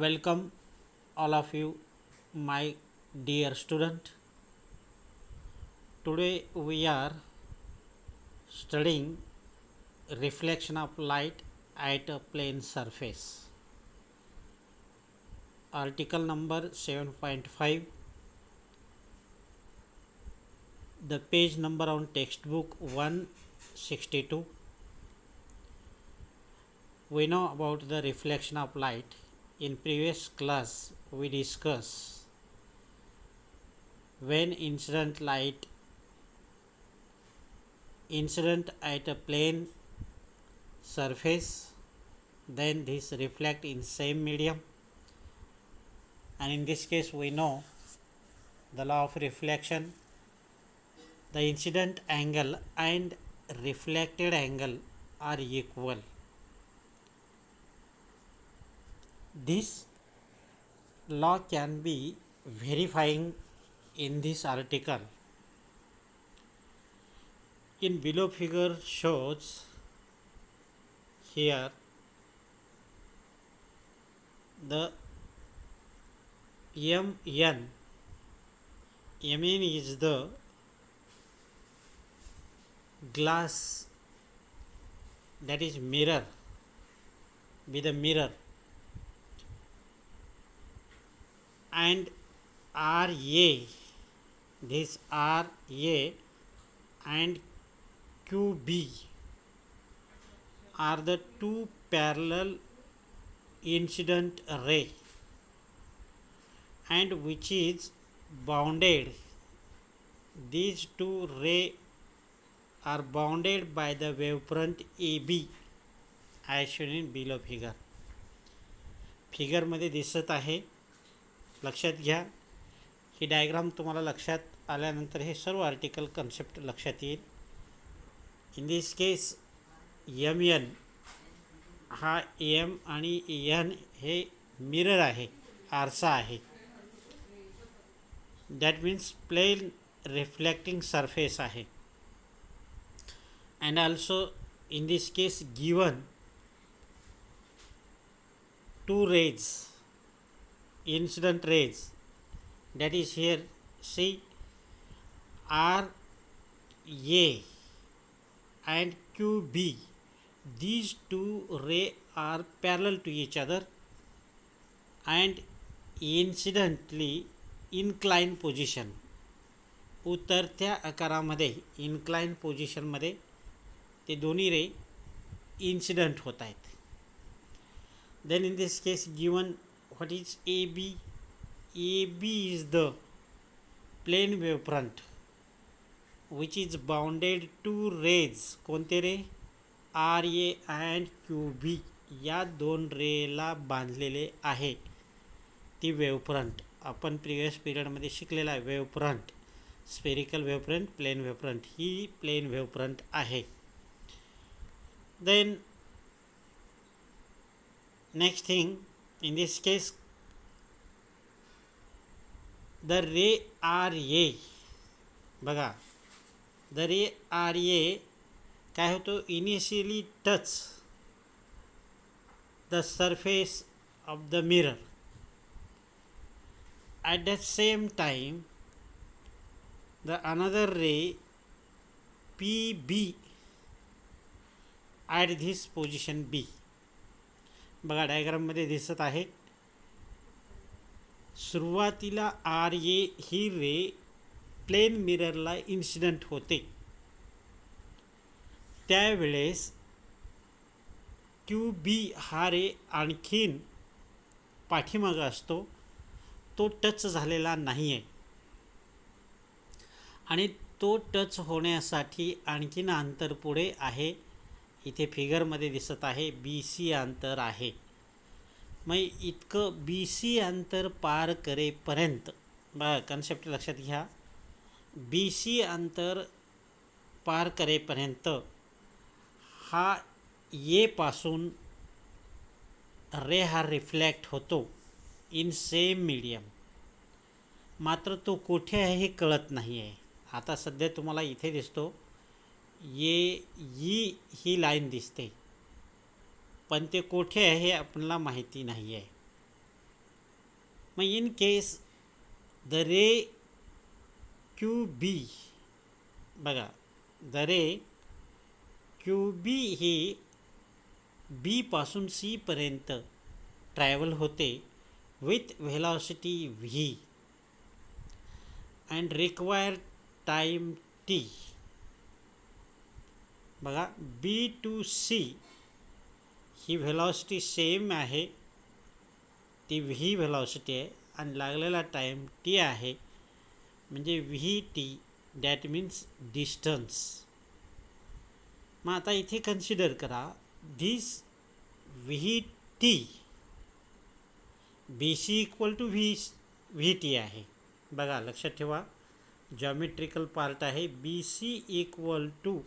Welcome all of you, my dear student. Today we are studying reflection of light at a plane surface. Article number 7.5. The page number on textbook 162. We know about the reflection of light. In previous class we discussed when incident at a plane surface, then this reflect in same medium, and in this case we know the law of reflection. The incident angle and reflected angle are equal. This law can be verifying in this article. In below figure shows here the Mn is the glass, that is mirror, with a mirror, and Ra, this Ra and Qb are the two parallel incident ray, and which is bounded. These two rays are bounded by the wavefront AB as shown in below figure. फिगरमध्ये दिसत आहे, लक्षात घ्या. ही diagram तुम्हाला लक्षात आल्यानंतर हे सर्व article concept लक्षात येईल. इन दिस केस Mn हा एम आणि एन हे मिरर आहे, आरसा आहे. That means plane reflecting surface आहे. and also in this case given two rays, incident rays, that is here see Ra and Qb. These two rays are parallel to each other and incidentally inclined position, उतरत्या आकारामध्ये incline पोझिशनमध्ये ते दोन्ही रे incident होत आहेत. Then in this case given what is A B is the plane wave front which is bounded to rays. कोणते ray? Ra and Qb या दोन रेला बांधलेले आहे. ती वेव फ्रंट आपण प्रिव्हियस पिरियडमध्ये शिकलेला आहे. Wave front, spherical wave front, plane wave front, ही प्लेन वेव फ्रंट आहे. Then next thing, in this case the ray Ra, बघा the ray Ra काय होतो, initially touch the surface of the mirror. At that same time the another ray Pb at this position B. बघा डायग्राममध्ये दिसत आहे, सुरुवातीला Ra ही रे plain मिररला incident होते. त्यावेळेस Qb हा रे आणखीन पाठीमागं असतो, तो टच झालेला नाही आहे. आणि तो टच होण्यासाठी आणखीन अंतर पुढे आहे. इथे फिगरमध्ये दिसत आहे BC अंतर आहे. मग इतकं BC अंतर पार करेपर्यंत, बघा कन्सेप्ट लक्षात घ्या, BC अंतर पार करेपर्यंत हा ए पासून रे हा रिफ्लेक्ट होतो इन सेम मीडियम. मात्र तो कुठे आहे हे कळत नाही आहे. आता सध्या तुम्हाला इथे दिसतो, ही लाईन दिसते, पण ते कोठे आहे हे आपल्याला माहिती नाही आहे. मग in case the ray Q B, बघा द रे क्यू बी ही बी पासून सी पर्यंत ट्रॅव्हल होते with velocity V and require time T. बघा बी टू सी ही व्हेलॉसिटी सेम आहे, ती व्ही व्हेलॉसिटी आहे आणि लागलेला टाईम टी आहे, म्हणजे V T that means distance. मग आता इथे कन्सिडर करा this V T, B C equal to V T आहे. बघा लक्षात ठेवा, जॉमेट्रिकल पार्ट आहे. B C equal to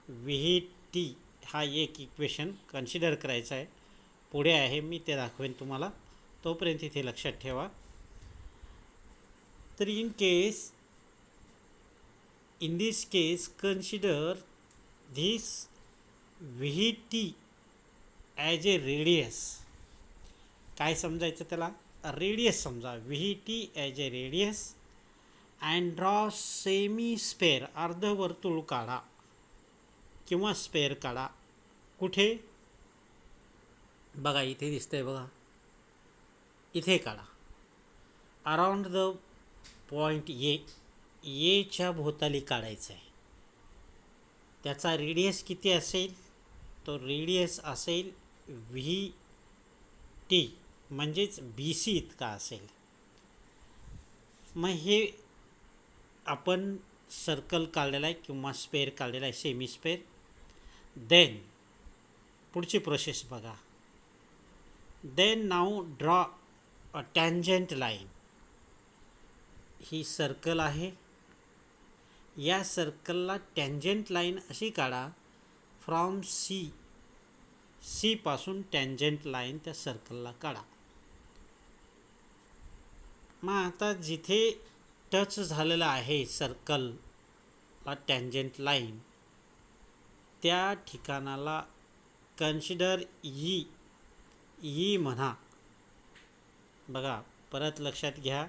V T हा एक इक्वेशन कन्सिडर करायचा आहे. पुढे आहे, मी ते दाखवेन तुम्हाला, तोपर्यंत इथे लक्षात ठेवा. तर in this case consider this V T as A radius. काय समजायचं त्याला? रेडियस समजा. V T as A radius and draw semi spare, अर्धवर्तुळ काढा किंवा स्पेअर काढा. कुठे? बघा इथे दिसतंय, बघा इथे काढा. अराउंड द पॉईंट एच्या भोवताली काढायचं आहे. त्याचा रेडियस किती असेल? तो रेडियस असेल व्ही टी, म्हणजेच बी सी इतका असेल. मग हे आपण सर्कल काढलेला आहे किंवा स्पेअर काढलेला आहे, सेमी स्पेअर. देन पुढची प्रोसेस बघा. Then now draw a tangent line. ही सर्कल आहे, या सर्कलला टँजंट लाईन अशी काढा फ्रॉम सी पासून टँजंट लाईन त्या सर्कलला काढा. मग आता जिथे टच झालेला आहे सर्कलला टँजंट लाईन, त्या ठिकाणाला कन्सिडर ई म्हणा. बघा परत लक्षात घ्या,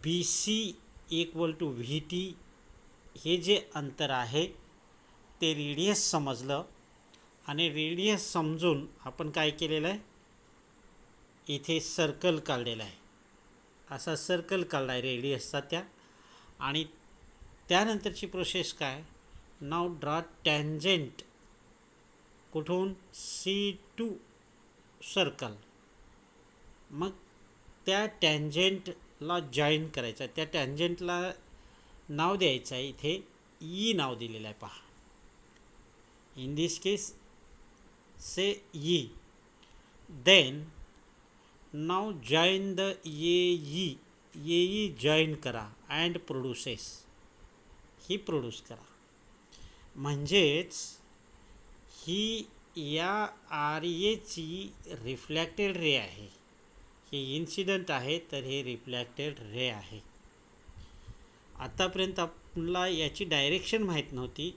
B C equal to V T हे जे अंतर आहे ते रेडियस समजलं, आणि रेडियस समजून आपण काय केलेलं आहे, इथे सर्कल काढलेला आहे. असा सर्कल काढला आहे रेडियसचा त्या. आणि त्यानंतरची प्रोसेस काय? Now draw tangent. कुठून? C to circle. मग त्या टँजंटला जॉईन करायचं आहे. त्या टँजंटला नाव द्यायचं आहे, इथे ई नाव दिलेलं आहे पहा. In this case say E. Then now join the E join करा अँड प्रोड्युसेस. ही प्रोड्यूस करा. म्हणजेच ही या आर एची रिफ्लॅक्टेड रे आहे. हे इन्सिडंट आहे, तर हे रिफ्लॅक्टेड रे आहे. आतापर्यंत आपल्याला याची डायरेक्शन माहीत नव्हती,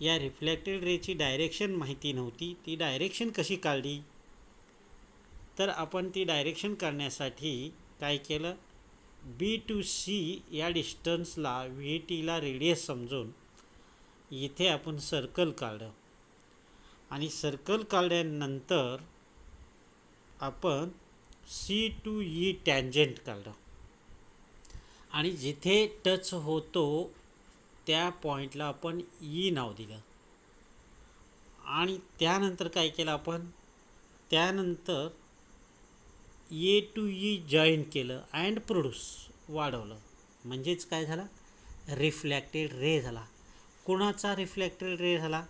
या रिफ्लॅक्टेड रेची डायरेक्शन माहिती नव्हती. ती डायरेक्शन कशी काढली? तर आपण ती डायरेक्शन काढण्यासाठी काय केलं, बी टू सी या डिस्टन्सला व्ही टीला रेडियस समजून इथे आपण सर्कल काढलं. आणि सर्कल काढल्यानंतर आपण सी टू ई टँजंट काढलं, आणि जिथे टच होतो त्या पॉईंटला आपण ई नाव दिलं. आणि त्यानंतर काय केलं आपण, त्यानंतर ए टू ई जॉईन केलं अँड प्रोड्यूस वाढवलं. म्हणजेच काय झालं, रिफ्लॅक्टेड रे झाला. कोणाचा रिफ्लॅक्टेड रे झाला?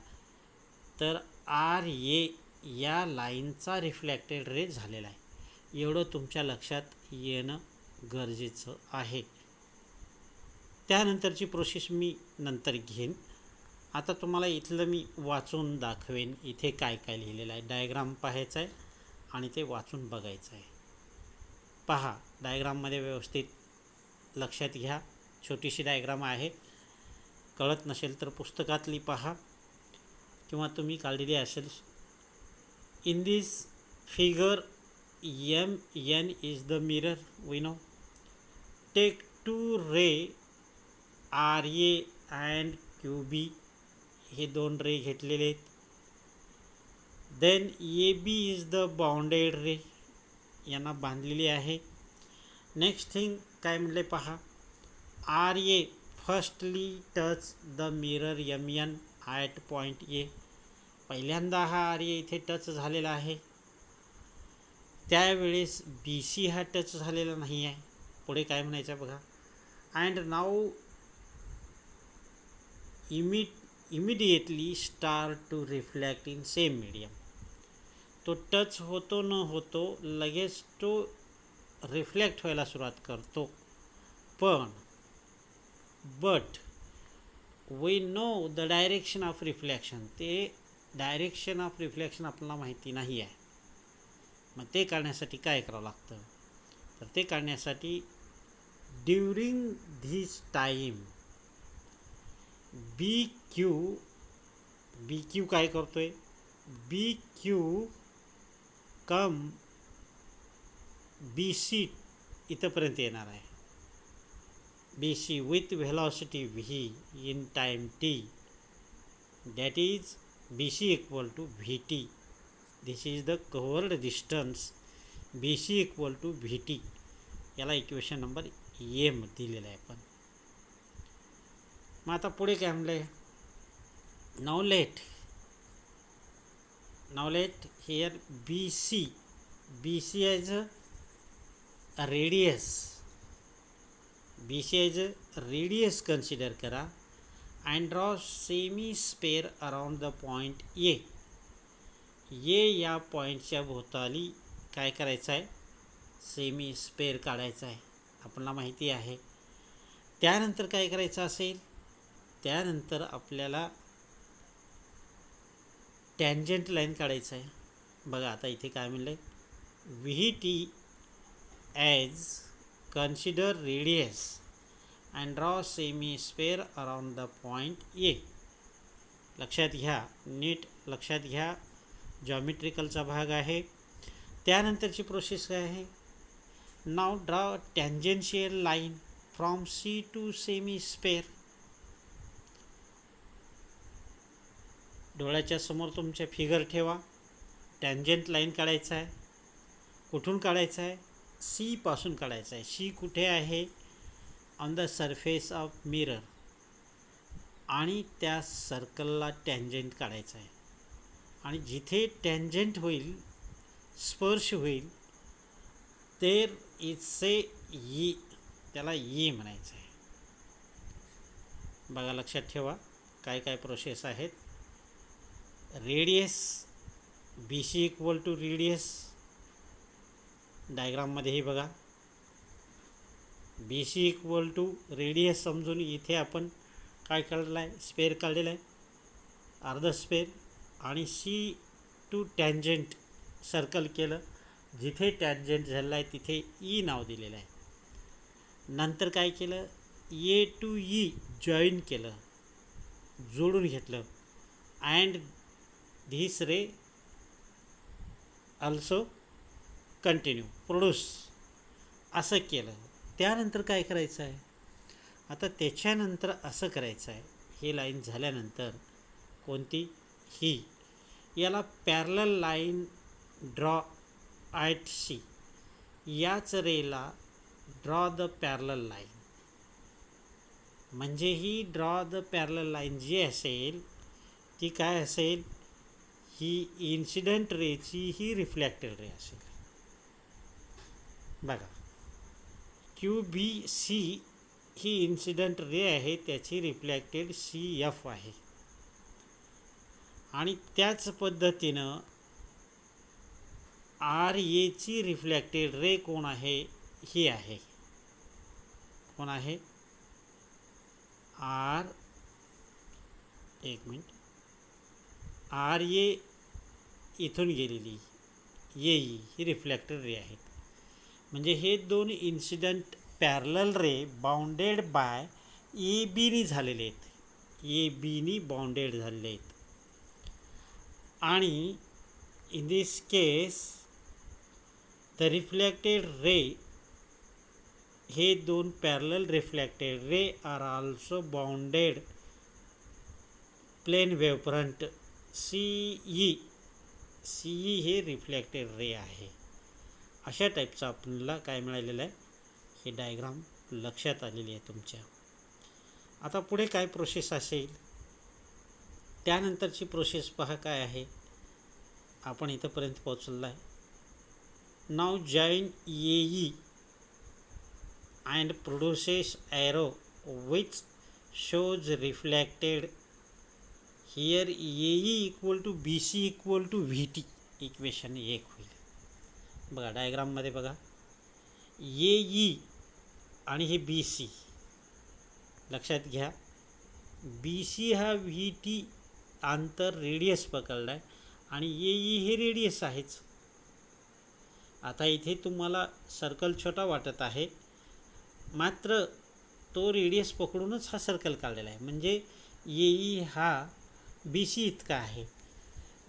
तर आर ए या लाईनचा रिफ्लॅक्टेड रे झालेला आहे. एवढं तुमच्या लक्षात येणं गरजेचं आहे. त्यानंतरची प्रोसेस मी नंतर घेईन. आता तुम्हाला इथलं मी वाचून दाखवेन, इथे काय काय लिहिलेलं आहे. डायग्राम पाहायचं आहे आणि ते वाचून बघायचं आहे. पहा, डायग्राममध्ये व्यवस्थित लक्षात घ्या. छोटीशी डायग्राम आहे, कळत नसेल तर पुस्तकातली पहा किंवा तुम्ही काढलेली असेल. In this figure Mn is the mirror, we know. Take two ray RA and QB, हे दोन रे घेतलेले आहेत. Then AB is the bounded ray, यांना बांधलेली आहे. नेक्स्ट थिंग काय म्हणले पहा, RA firstly touch the mirror MN at point A. पहिल्यांदा हा RA इथे टच झालेला आहे, त्यावेळेस BC हा टच झालेला नाही आहे. पुढे काय म्हणायचं बघा. And now immediately start to reflect in same medium. तो टच होतो न होतो लगेच तो रिफ्लेक्ट व्हायला सुरुवात करतो. पण but we know the direction of reflection, ते डायरेक्शन ऑफ रिफ्लेक्शन आपल्याला माहिती नाही आहे. मग ते काढण्यासाठी काय करावं लागतं, तर ते काढण्यासाठी during this time B Q काय करतोय, बी क्यू कम BC इथंपर्यंत येणार आहे. BC with velocity V in time T, that is BC equal to VT. This is the covered distance, BC equal to VT. याला इक्वेशन नंबर M दिलेला आहे. पण मग आता पुढे काय म्हणलं आहे, now let here BC as a radius, BC as a radius consider करा. And draw semi sphere around the point A. या पॉईंटच्या भोवताली काय करायचं आहे, सेमी स्पेअर काढायचा आहे, आपल्याला माहिती आहे. त्यानंतर काय करायचं असेल, त्यानंतर आपल्याला टँजंट लाईन काढायचं आहे. बघा आता इथे काय म्हणलं आहे, VT as consider radius and draw semi sphere around the point ए. लक्षात घ्या, नीट लक्षात घ्या, जॉमेट्रिकलचा भाग आहे. त्यानंतरची प्रोसेस काय आहे, now draw tangential line from C to semi sphere. डोळ्याच्या समोर तुमच्या फिगर ठेवा, टँजंट लाईन काढायचा आहे. कुठून काढायचं आहे, C पासून काढायचं आहे. C कुठे आहे, on the surface of mirror, आणि त्या सर्कलला टँजंट काढायचं आहे. आणि जिथे टँजंट होईल, स्पर्श होईल, तेर इसे ई, त्याला ई म्हणायचं आहे. बघा लक्षात ठेवा काय काय प्रोसेस आहेत. Radius BC equal to radius, डायग्राममध्येही बघा BC इक्वल टू रेडियस समजून इथे आपण काय काढलेलं आहे, स्पेअर काढलेलं आहे, अर्ध स्पेअर. आणि C टू टँजंट सर्कल केलं, जिथे टँजंट झालेलं आहे तिथे E नाव दिलेलं आहे. नंतर काय केलं, A टू E जॉईन केलं, जोडून घेतलं. And this ray also continue produce, असं केलं. त्यानंतर काय करायचं आहे, आता त्याच्यानंतर असं करायचं आहे, हे लाईन झाल्यानंतर कोणती, ही, याला parallel line draw at C. याच रेला ड्रॉ द पॅरलल लाईन, म्हणजे ही ड्रॉ द पॅरलल लाईन जी असेल ती काय असेल, ही इन्सिडंट रेची ही रिफ्लेक्टेड रे असेल. बघा QBC ही इन्सिडंट रे आहे, त्याची रिफ्लेक्टेड CF आहे. आणि त्याच पद्धतीनं RA ची रिफ्लेक्टेड रे कोण आहे, ही आहे. कोण आहे, एक मिनिट, RA इथून गेलेली येई ही रिफ्लेक्टेड रे आहेत. म्हणजे हे दोन incident parallel ray bounded by ABनी झालेले आहेत, ABनी बाउंडेड झालेले आहेत. आणि in this case the reflected ray, हे दोन parallel reflected ray are also bounded plane wavefront C E. C E हे रिफ्लेक्टेड रे आहे. अशा टाईपचं आपल्याला काय मिळालेलं आहे, हे डायग्राम लक्षात आलेली आहे तुमच्या. आता पुढे काय प्रोसेस असेल, त्यानंतरची प्रोसेस पहा काय आहे. आपण इथंपर्यंत पोहोचलेला आहे. Now join A E and produces arrow which shows reflected. Here A E equal to B C equal to V T. Equation 1 होईल. बघा डायग्राममध्ये बघा, ए ई आणि हे बी सी लक्षात घ्या. बी सी हा व्ही टी अंतर रेडियस पकडला आहे आणि ए ई हे रेडियस आहेच. आता इथे तुम्हाला सर्कल छोटा वाटत आहे, मात्र तो रेडियस पकडूनच हा सर्कल काढलेला आहे. म्हणजे ए ई हा बी सी इतका आहे,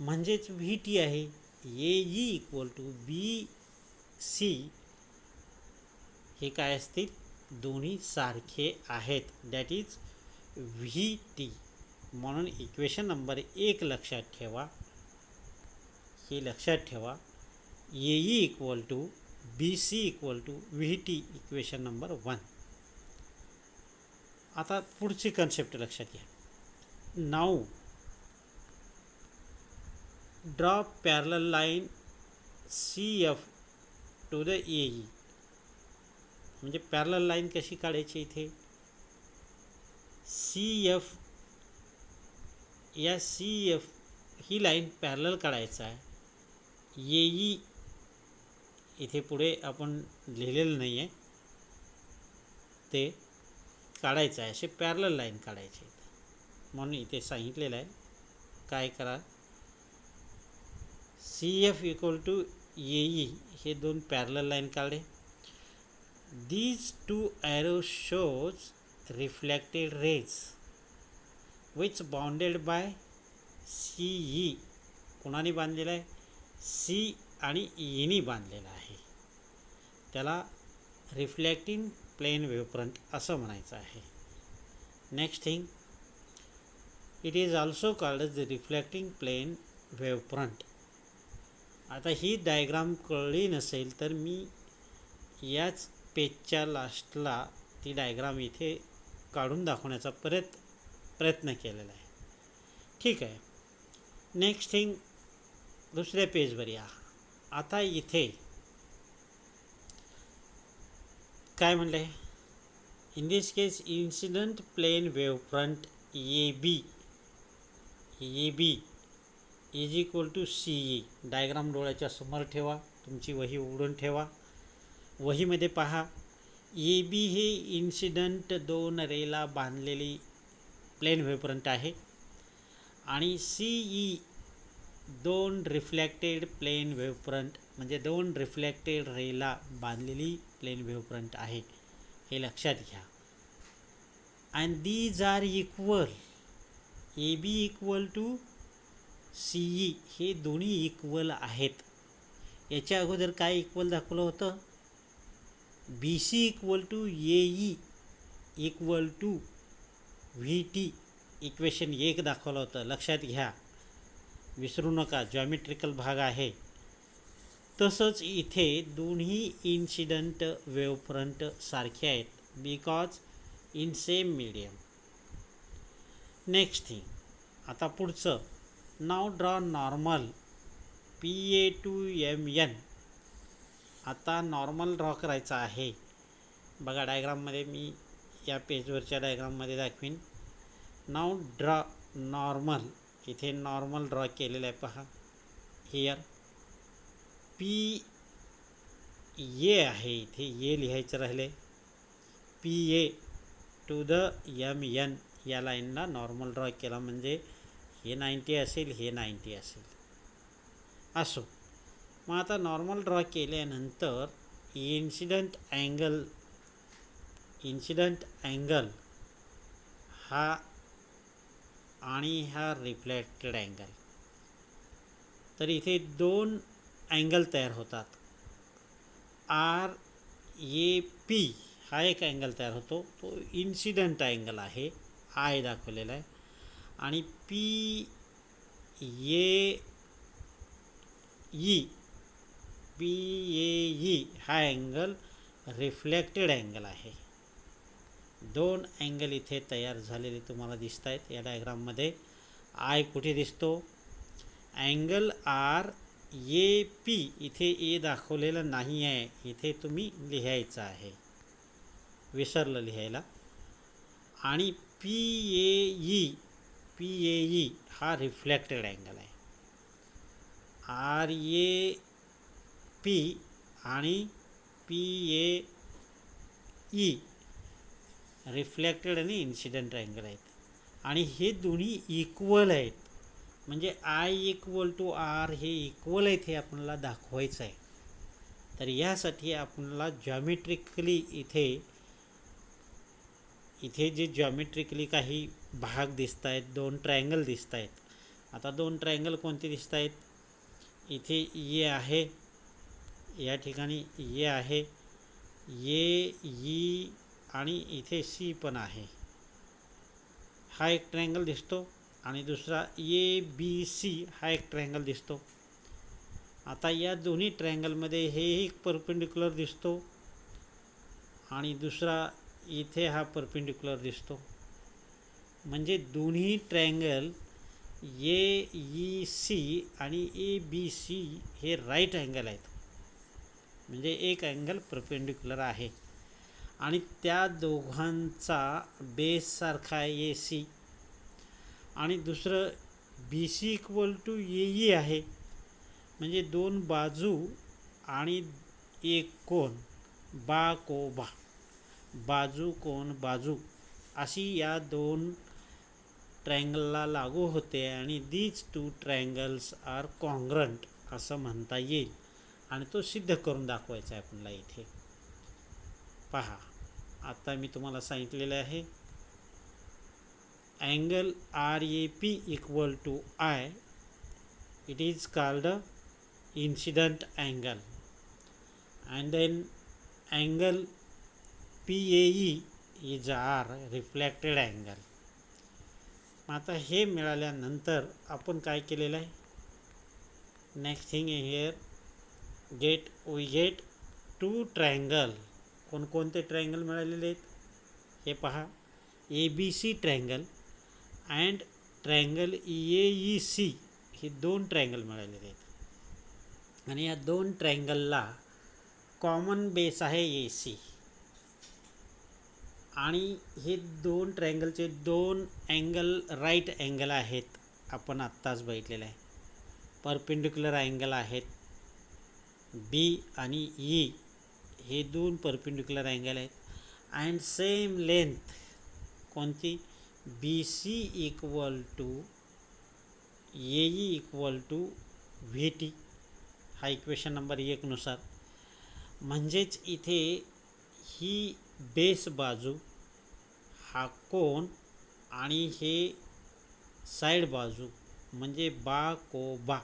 म्हणजेच व्ही टी आहे. A E equal to B C हे काय असतील, दोन्ही सारखे आहेत, दॅट इज व्ही टी. म्हणून इक्वेशन नंबर 1 लक्षात ठेवा. हे लक्षात ठेवा, A E equal to B C equal to V T, equation number 1. आता पुढची कन्सेप्ट लक्षात घ्या. Now draw parallel line C F to the A E. म्हणजे पॅरलल लाईन कशी काढायची, इथे सी एफ, या सी एफ ही लाईन पॅरलल काढायचं आहे. ए ई इथे पुढे आपण लिहिलेलं नाही आहे, ते काढायचं आहे. असे पॅरलल लाईन काढायचे म्हणून इथे सांगितलेलं आहे. काय करा, C F equal to A E हे दोन पॅरलल लाईन काढे. These two arrow shows reflected rays which bounded by C E. कोणाने बांधलेला आहे, सी आणि ईनी बांधलेला आहे. त्याला रिफ्लेक्टिंग प्लेन वेव्हफ्रंट असं म्हणायचं आहे. Next thing, it is also called the reflecting plane wavefront. आता ही डायग्राम कळली नसेल तर मी याच पेजच्या लास्टला ती डायग्राम इथे काढून दाखवण्याचा प्रयत्न केलेला आहे. ठीक आहे. नेक्स्ट थिंग, दुसऱ्या पेजवर या. आता इथे काय म्हणलं आहे, in this case incident plane wavefront A B is equal to C E. Diagram डोळ्याच्या समोर ठेवा, तुमची वही उघडून ठेवा. वहीमध्ये पहा, ए बी हे इन्सिडंट 2 रेला बांधलेली प्लेन वेव्हफ्रंट आहे आणि सी ई 2 रिफ्लेक्टेड प्लेन वेव्हफ्रंट, म्हणजे 2 रिफ्लेक्टेड रेला बांधलेली प्लेन वेव्हफ्रंट आहे. हे लक्षात घ्या. And these are equal. A B equal to C E हे दोन्ही इक्वल आहेत. याच्या अगोदर काय इक्वल दाखवलं होतं, B C equal to A E equal to V T, equation 1 दाखवलं होतं. लक्षात घ्या, विसरू नका, जॉमेट्रिकल भाग आहे. तसंच इथे दोन्ही इन्सिडंट वेव्हफ्रंट सारखे आहेत, because in same medium. Next thing, आता पुढचं, now draw normal P A to M N. आता नॉर्मल ड्रॉ करायचा आहे. बघा डायग्राममध्ये मी या पेजवरच्या डायग्राममध्ये दाखवीन. Now draw normal. इथे नॉर्मल ड्रॉ केलेलं आहे पहा. हियर पी ए आहे, इथे ए लिहायचं राहिले. P A to the M N या लाईनला नॉर्मल ड्रॉ केला, म्हणजे हे 90 असेल, हे 90 असेल. असो, मग आता नॉर्मल ड्रॉ केल्यानंतर इन्सिडंट अँगल हा आणि हा रिफ्लेक्टेड अँगल. तर इथे 2 अँगल तयार होतात. आर ए पी हा एक अँगल तयार होतो, तो इन्सिडंट अँगल आहे, आय दाखवलेला आहे. आणि P A E P A E हा अँगल रिफ्लेक्टेड अँगल आहे. दोन अँगल इथे तयार झालेले तुम्हाला दिसत आहेत या डायग्राममध्ये. आय कुठे दिसतो? अँगल आर ए पी, इथे ए दाखवलेलं नाही आहे, इथे तुम्ही लिहायचं आहे, विसरलं लिहायला. आणि पी ए ई हा रिफ्लेक्टेड अँगल आहे. आर ए पी आणि पी ए ई रिफ्लेक्टेड आणि इन्सिडेंट अँगल आहेत. आणि हे दोन्ही इक्वल आहेत, म्हणजे आय इक्वल टू आर हे इक्वल आहेत हे आपल्याला दाखवायचं आहे. तर यासाठी आपल्याला जॉमेट्रिकली इथे जे जॉमेट्रिकली काही भाग दिसत आहेत, दोन ट्रायंगल दिसत आहेत. आता दोन ट्रायंगल कोणते दिसत आहेत? इथे ए आहे, या ठिकाणी ए आहे, ए ई आणि इथे सी पण आहे. हा एक ट्रायंगल दिसतो आणि दुसरा ए बी सी हा एक ट्रायंगल दिसतो. आता या दोन्ही ट्रायंगलमध्ये हे एक परपेंडिक्युलर दिसतो आणि दुसरा इथे हा परपेंडिक्युलर दिसतो. म्हणजे दोन्ही ट्रायंगल ए ई सी आणि ए बी सी हे राईट अँगल आहेत, म्हणजे एक अँगल परपेंडिक्युलर आहे. आणि त्या दोघांचा बेस सारखा आहे ए सी, आणि दुसरं B C equal to A E आहे, म्हणजे दोन बाजू आणि एक कोन, बा को बा, बाजू कोन बाजू अशी या दोन ट्रायंगलला लागू होते. आणि these two triangles are congruent असं म्हणता येईल. आणि तो सिद्ध करून दाखवायचा आहे आपल्याला इथे. पहा, आता मी तुम्हाला सांगितलेलं आहे, angle R A P equal to I, it is called incident angle, and then angle PAE is R reflected angle. आता हे मिळाल्यानंतर आपण काय केलेलं आहे, next thing here we get to triangle. कोणकोणते ट्रायंगल मिळालेले आहेत हे पहा, A B C triangle and triangle A E C हे दोन ट्रायंगल मिळालेले आहेत. आणि या दोन ट्रायंगलला कॉमन बेस आहे ए सी. आणि हे दोन ट्रायंगलचे दोन अँगल राईट अँगल आहेत, आपण आत्ताच बघितलेलं आहे. परपेंडिक्युलर अँगल आहेत, बी आणि ई हे दोन परपेंडिक्युलर अँगल आहेत. अँड सेम लेंथ कोणती? B C equal to A E equal to V T, हा इक्वेशन नंबर 1 नुसार. म्हणजेच इथे ही बेस बाजू, हा कोन आणि हे साईड बाजू, म्हणजे बा को बा,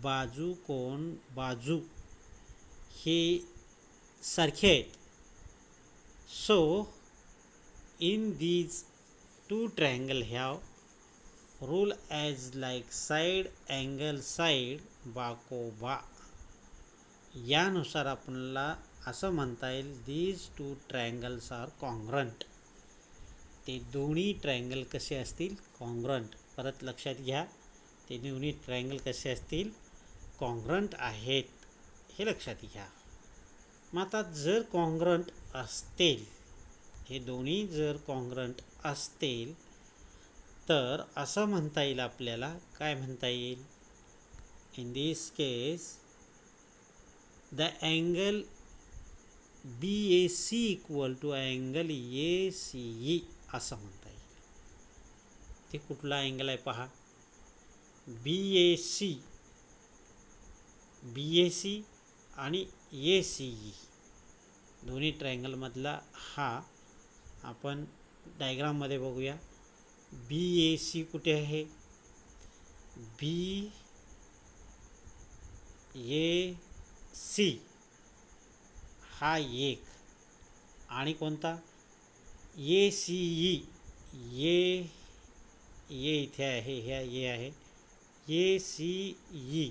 बाजू कोन बाजू हे सारखे आहेत. So in these two triangle have rule as like side angle side बा को बा. यानुसार आपल्याला असं म्हणता येईल, these two triangles are congruent. ते दोन्ही ट्रायंगल कसे असतील? कॉन्ग्रंट. परत लक्षात घ्या, ते दोन्ही ट्रायंगल कसे असतील? कॉन्ग्रंट आहेत, हे लक्षात घ्या. मग आता जर कॉन्ग्रंट असतील, हे दोन्ही जर कॉन्ग्रंट असतील, तर असं म्हणता येईल आपल्याला, काय म्हणता येईल? In this case the angle B A C equal to angle A C E असं म्हणता येईल. ते कुठला अँगल आहे पहा, बी ए सी आणि ए सी ई दोन्ही ट्रायंगलमधला हा आपण डायग्राममध्ये बघूया. बी ए सी कुठे आहे? बी ए सी हा एक, आणि कोणता ए सी ई, ये इथे आहे, ह्या ये आहे, ए सी ई,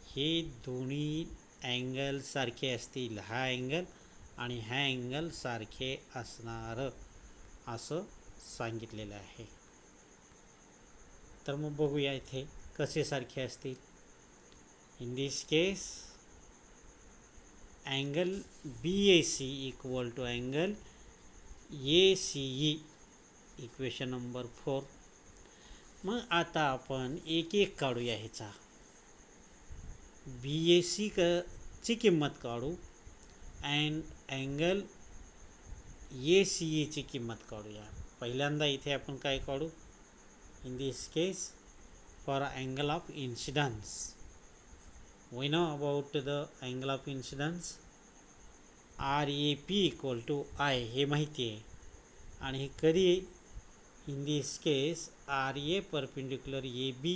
हे दोन्ही अँगल सारखे असतील, हा अँगल आणि हा अँगल सारखे असणार असं सांगितलेलं आहे. तर मग बघूया इथे कसे सारखे असतील. In this case angle B A C equal to angle A C E, equation number 4. मग आता आपण एक एक काढूया ह्याचा. बी ए सी ची किंमत काढू अँड अँगल ए सी ईची किंमत काढूया. पहिल्यांदा इथे आपण काय काढू. In this case for angle of incidence, we know about the angle of incidence R A P equal to I, हे माहिती आहे. आणि हे कधी, in this case R A perpendicular A B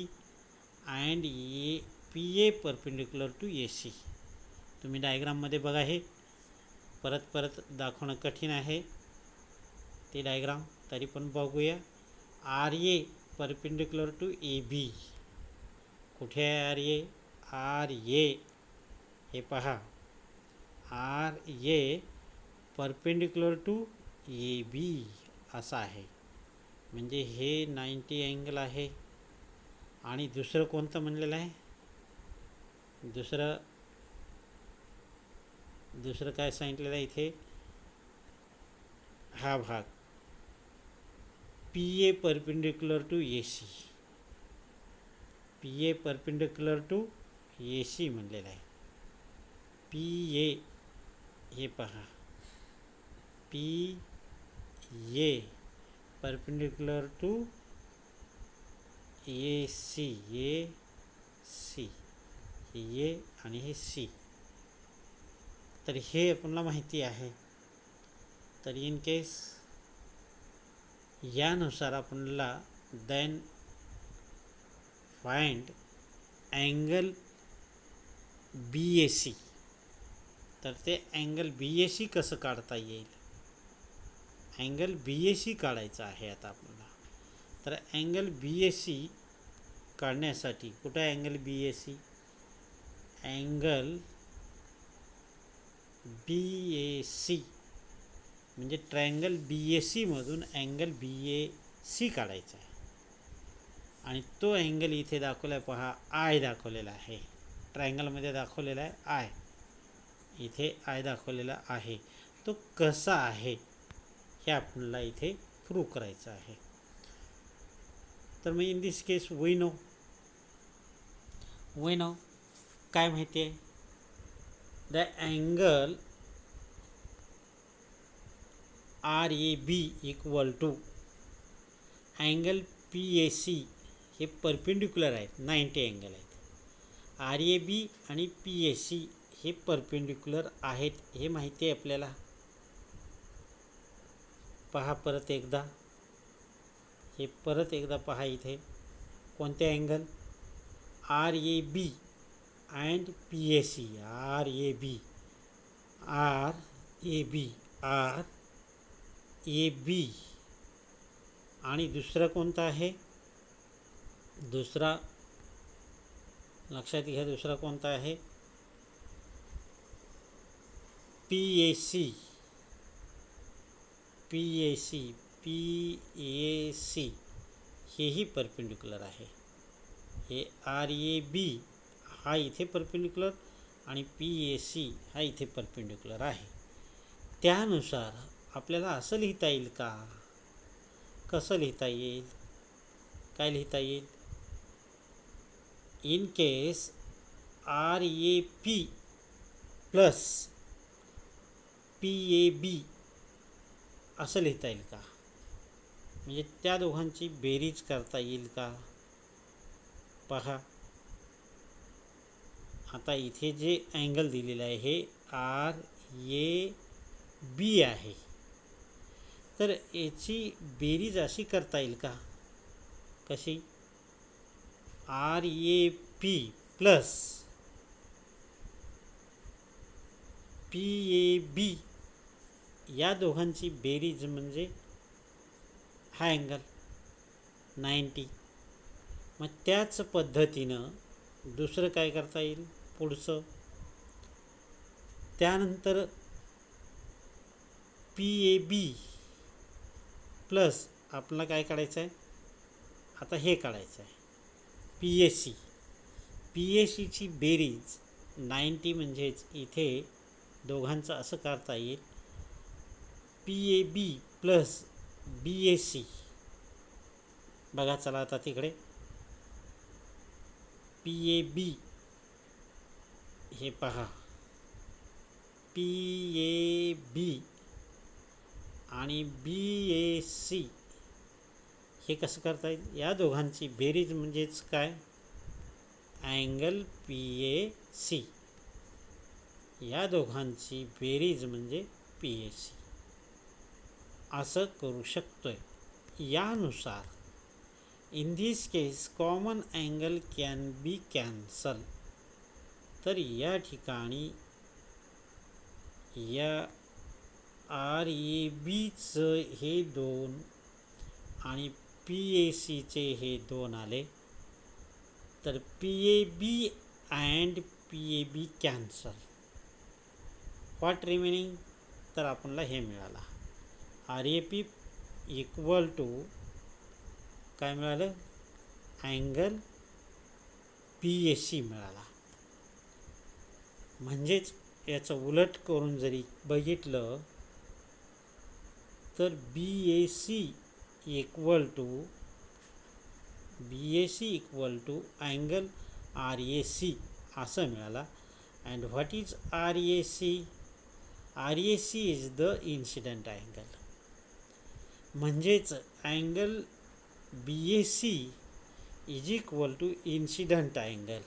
and A P A perpendicular to A C. तुम्ही डायग्राममध्ये बघा, हे परत दाखवणं कठीण आहे ते डायग्राम, तरी पण बघूया. R A perpendicular to A B, कुठे आहे आर ए. आर ए हे पहा, R A perpendicular to A B असा आहे. म्हणजे हे 90 अँगल आहे. आणि दुसरं कोणतं म्हणलेलं आहे, दुसरं काय सांगितलेलं आहे इथे, हा भाग P A perpendicular to A C, P A perpendicular to A C म्हणलेलं आहे. पी ए हे पहा, P A perpendicular to A C, A C, हे ए आणि हे सी. तर हे आपल्याला माहिती आहे. तर इन केस यानुसार आपल्याला then find angle B A C. तर ते अँगल बी ए सी कसं काढता येईल, अँगल बी ए सी काढायचं आहे आता आपल्याला. तर अँगल बी ए सी काढण्यासाठी कुठं आहे angle B A C, angle B A C म्हणजे triangle B A सीमधून angle B A C काढायचा आहे. आणि तो अँगल इथे दाखवला आहे पहा, आय दाखवलेला आहे, ट्रायंगलमध्ये दाखवलेला आहे आय, इथे आय दाखवलेला आहे. तो कसा आहे हे आपल्याला इथे प्रूव्ह करायचं आहे. तर मग in this case we know काय माहिती आहे, the angle R A B equal to angle P A C, हे परपेंडिक्युलर आहेत, 90 अँगल आहेत. आर ए बी आणि पी ए सी हे परपेंडिक्युलर आहेत, हे माहिती आहे आपल्याला. पहा परत एकदा, हे परत एकदा पहा इथे कोणते angle, R A B and P A C, R A B, R A B. आणि दुसरा कोणता आहे, दुसरा लक्षात घ्या, दुसरा कोणता आहे, P A C, P A C, P A C हेही परपेंडिक्युलर आहे. हे आर ए बी हा इथे परपेंडिक्युलर आणि पी ए सी हा इथे परपेंडिक्युलर आहे. त्यानुसार आपल्याला असं लिहिता येईल का, कसं लिहिता येईल, काय लिहिता येईल, in case R A P plus P A B असं लिहिता येईल का, म्हणजे त्या दोघांची बेरीज करता येईल का. पहा आता इथे जे अँगल दिलेलं आहे हे आर ए बी आहे. तर याची बेरीज अशी करता येईल का, कशी, R A P plus P A B या दोघांची बेरीज म्हणजे हा अँगल 90. मग त्याच पद्धतीनं दुसरं काय करता येईल पुढचं. त्यानंतर पी ए बी प्लस आपल्याला काय काढायचं आहे, आता हे काढायचं आहे P A C. P A सीची बेरीज 90 म्हणजेच इथे दोघांचं असं करता येईल P A B plus B A C. बघा चला आता तिकडे पी ए बी हे पहा, पी ए बी आणि बी ए सी हे कसं करता येईल, या दोघांची बेरीज म्हणजेच काय अँगल पी ए सी. या दोघांची बेरीज म्हणजे पी ए सी असं करू शकतोय. यानुसार in this case common angle can be cancel. तर या ठिकाणी या आर ए बीचं हे 2 आणि पी ए सीचे हे 2 आले, तर P A B and P A B cancel. What remaining, तर आपल्याला हे मिळाला R A P equal to काय मिळालं अँगल पी ए सी मिळाला. म्हणजेच याचं उलट करून जरी बघितलं तर B A C equal to angle R A C असं मिळाला. And what is R A C, R A C is the incident angle. म्हणजेच angle B A C is equal to incident angle.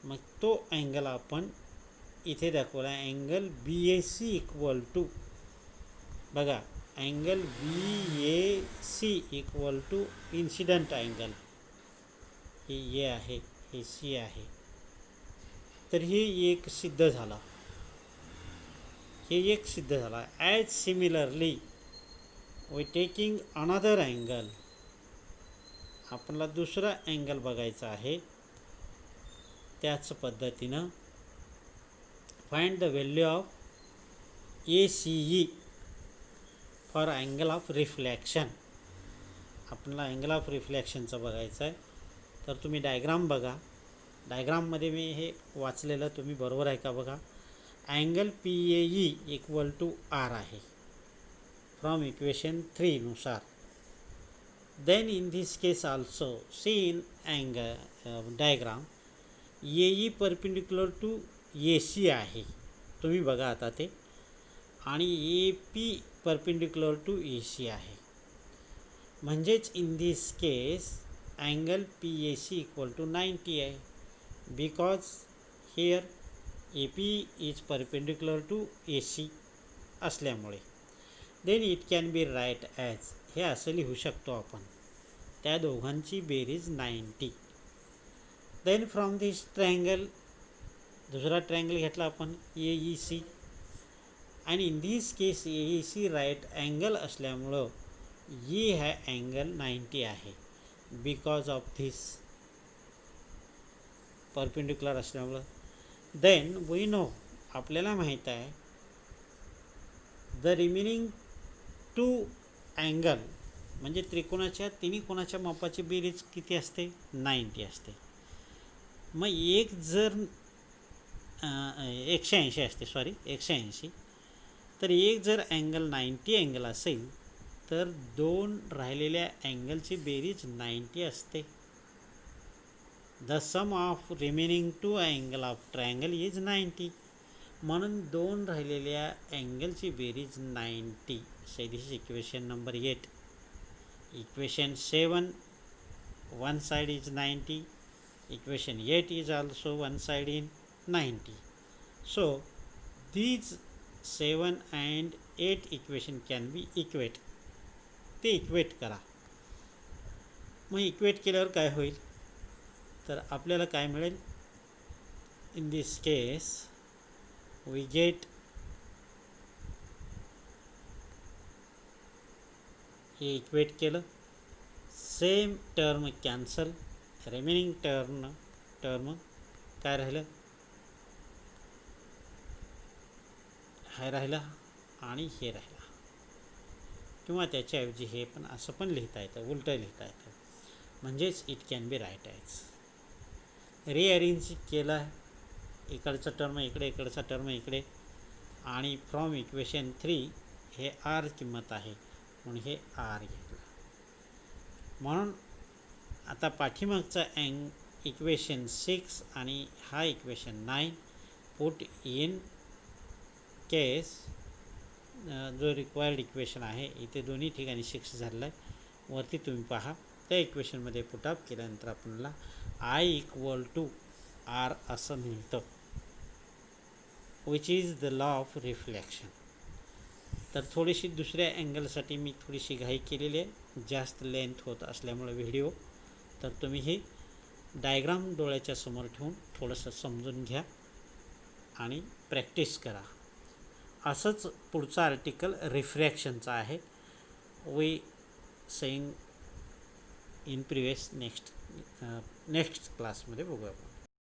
मग तो angle आपण इथे दाखवला angle B A C equal to, बघा angle B A C equal to incident angle. हे A आहे, हे सी आहे, तर हे एक सिद्ध झाला, हे एक सिद्ध झाला. As similarly we taking another angle, आपल्याला दुसरा अँगल बघायचा आहे. त्याच पद्धतीनं find the value of A C E for angle of reflection. आपल्याला अँगल ऑफ रिफ्लॅक्शनचं बघायचं आहे. तर तुम्ही डायग्राम बघा, डायग्राममध्ये मी हे वाचलेलं तुम्ही बरोबर आहे का बघा. Angle P A E equal to R आहे फ्रॉम इक्वेशन 3 नुसार. Then in this case also C in angle diagram A E perpendicular to A C आहे, तुम्ही बघा आता ते, आणि A P perpendicular to A C आहे. म्हणजेच in this case angle P A C equal to 90 आहे, because here A P is perpendicular to A C असल्यामुळे. Then it can be write as, हे असं लिहू शकतो आपण, त्या दोघांची बेरीज 90. देन फ्रॉम दिस ट्रायंगल दुसरा ट्रायंगल घेतला आपण ए ई सी, आणि in this case A E C right angle असल्यामुळं ये हा अँगल 90 आहे, बिकॉज ऑफ धिस परपेंडिक्युलर असल्यामुळं. देन वी नो, आपल्याला माहीत आहे द रिमेनिंग 2 अँगल म्हणजे त्रिकोणाच्या तिन्ही कोणाच्या मापाची बेरीज किती असते 90 असते. मग एक जर 180 असते, 180, तर एक जर अँगल 90 अँगल असेल तर 2 राहिलेल्या अँगलची बेरीज 90 असते. The sum of remaining 2 angle of triangle is 90. म्हणून 2 राहिलेल्या अँगलची बेरीज 90. So this is equation number 8. Equation 7 one side is 90, equation 8 is also one side in 90. So these 7 and 8 equation can be equate. ते इक्वेट करा. मग equate केल्यावर काय होईल, तर आपल्याला काय मिळेल, in this case we get हे इक्वेट केलं, same term cancel, remaining term काय राहिलं, हे राहिलं आणि हे राहिलं. किंवा त्याच्याऐवजी हे पण असं पण लिहिता येतं, उलटं लिहिता येतं, म्हणजेच it can be write as. Rearrange केलं आहे, इकडचं टर्म इकडे, इकडचा टर्म इकडे, आणि फ्रॉम इक्वेशन 3 हे आर किंमत आहे म्हणून हे आर घेतलं. म्हणून आता पाठीमागचा इक्वेशन 6 आणि हा इक्वेशन 9 पुट इन केस जो रिक्वायर्ड इक्वेशन आहे, इथे दोन्ही ठिकाणी 6 झालेलं आहे. वरती तुम्ही पहा, त्या इक्वेशनमध्ये पुटअप केल्यानंतर आपल्याला आय इक्वल टू आर असं मिळतं, which is the law of reflection. तर थोडीशी दुसऱ्या अँगलसाठी मी थोडीशी घाई केलेली आहे, जास्त लेंथ होत असल्यामुळे व्हिडिओ. तर तुम्ही हे डायग्राम डोळ्याच्या समोर ठेवून थोडंसं समजून घ्या आणि प्रॅक्टिस करा. असंच पुढचा आर्टिकल रिफ्रॅक्शनचा आहे. We saying in previous next क्लासमध्ये बघू आपण.